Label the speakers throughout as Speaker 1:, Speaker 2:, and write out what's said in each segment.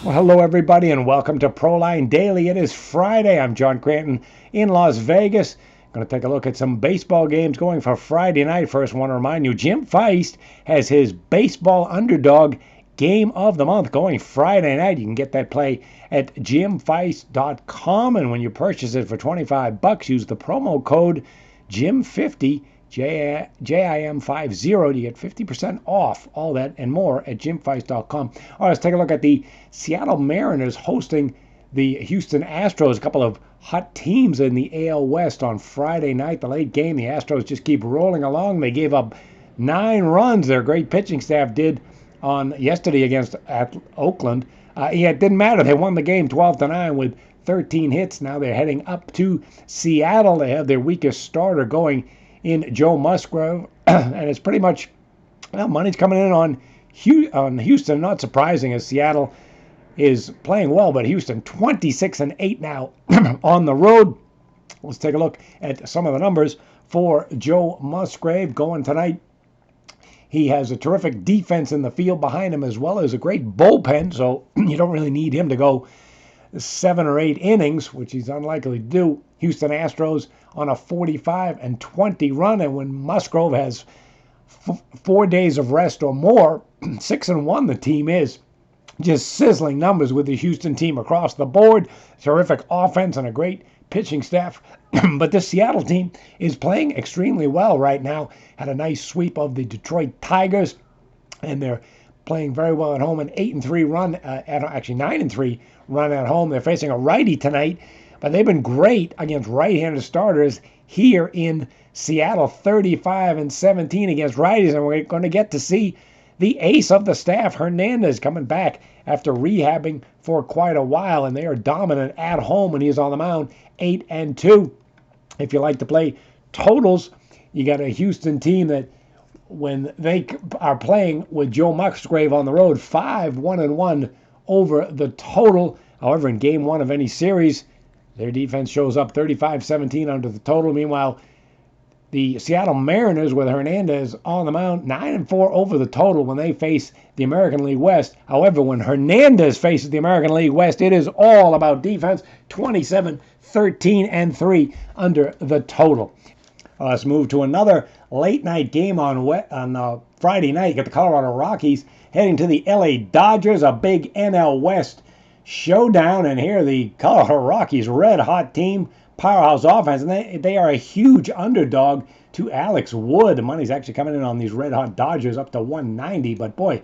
Speaker 1: Well, hello, everybody, and welcome to Proline Daily. It is Friday. I'm John Cranton in Las Vegas. Going to take a look at some baseball games going for Friday night. First, want to remind you, Jim Feist has his baseball underdog game of the month going Friday night. You can get that play at jimfeist.com, and when you purchase it for $25, use the promo code JIM50. JIM50 to get 50% off all that and more at jimfeist.com. All right, let's take a look at the Seattle Mariners hosting the Houston Astros, a couple of hot teams in the AL West on Friday night. The late game, the Astros just keep rolling along. They gave up 9 runs. Their great pitching staff did on yesterday against Oakland. It didn't matter. They won the game 12-9 with 13 hits. Now they're heading up to Seattle. They have their weakest starter going in Joe Musgrove, and it's pretty much, well, money's coming in on Houston. Not surprising, as Seattle is playing well, but Houston 26-8 now on the road. Let's take a look at some of the numbers for Joe Musgrove going tonight. He has a terrific defense in the field behind him, as well as a great bullpen, so you don't really need him to go 7 or 8 innings, which he's unlikely to do. Houston Astros on a 45-20 run, and when Musgrove has 4 days of rest or more, 6-1 the team is. Just sizzling numbers with the Houston team across the board. Terrific offense and a great pitching staff. But this Seattle team is playing extremely well right now. Had a nice sweep of the Detroit Tigers, and they're playing very well at home. An 8-3 run, actually 9-3 run at home. They're facing a righty tonight, but they've been great against right-handed starters here in Seattle. 35-17 against righties, and we're going to get to see the ace of the staff, Hernandez, coming back after rehabbing for quite a while, and they are dominant at home when he's on the mound. 8-2. If you like to play totals, you got a Houston team that, when they are playing with Joe Musgrove on the road, 5-1-1 over the total. However, in game 1 of any series, their defense shows up 35-17 under the total. Meanwhile, the Seattle Mariners, with Hernandez on the mound, 9-4 over the total when they face the American League West. However, when Hernandez faces the American League West, it is all about defense. 27-13-3 under the total. Let's move to another late night game on Friday night. You got the Colorado Rockies heading to the LA Dodgers, a big NL West showdown. And here the Colorado Rockies, red hot team, powerhouse offense, and they are a huge underdog to Alex Wood. The money's actually coming in on these red hot Dodgers up to 190. But boy,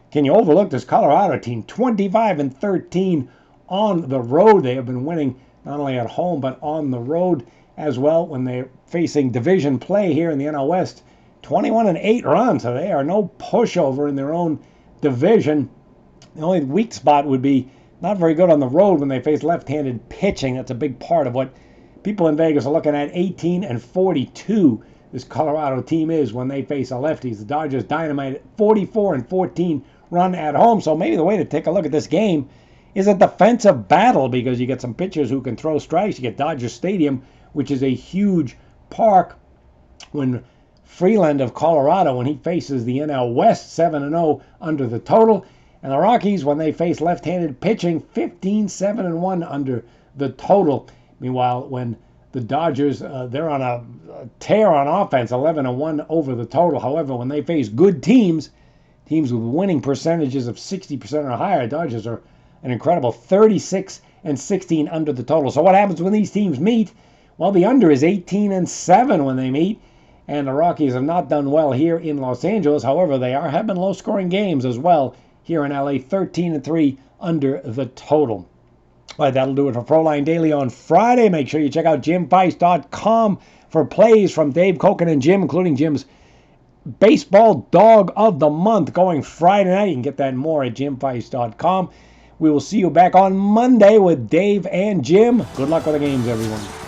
Speaker 1: can you overlook this Colorado team? 25-13 on the road. They have been winning not only at home but on the road as well when they're facing division play here in the NL West. 21-8 runs, so they are no pushover in their own division. The only weak spot would be not very good on the road when they face left-handed pitching. That's a big part of what people in Vegas are looking at. 18-42 this Colorado team is when they face a lefties. The Dodgers dynamite 44-14 run at home. So maybe the way to take a look at this game is a defensive battle, because you get some pitchers who can throw strikes. You get Dodger Stadium, which is a huge park. When Freeland of Colorado, when he faces the NL West, 7-0 under the total. And the Rockies, when they face left-handed pitching, 15-7-1 under the total. Meanwhile, when the Dodgers, they're on a tear on offense, 11-1 over the total. However, when they face good teams with winning percentages of 60% or higher, Dodgers are an incredible 36-16 under the total. So what happens when these teams meet? Well, the under is 18-7 when they meet. And the Rockies have not done well here in Los Angeles. However, they have been low-scoring games as well here in LA, 13-3 under the total. All right, that'll do it for Proline Daily on Friday. Make sure you check out jimfeist.com for plays from Dave Cokin and Jim, including Jim's Baseball Dog of the Month going Friday night. You can get that and more at jimfeist.com. We will see you back on Monday with Dave and Jim. Good luck with the games, everyone.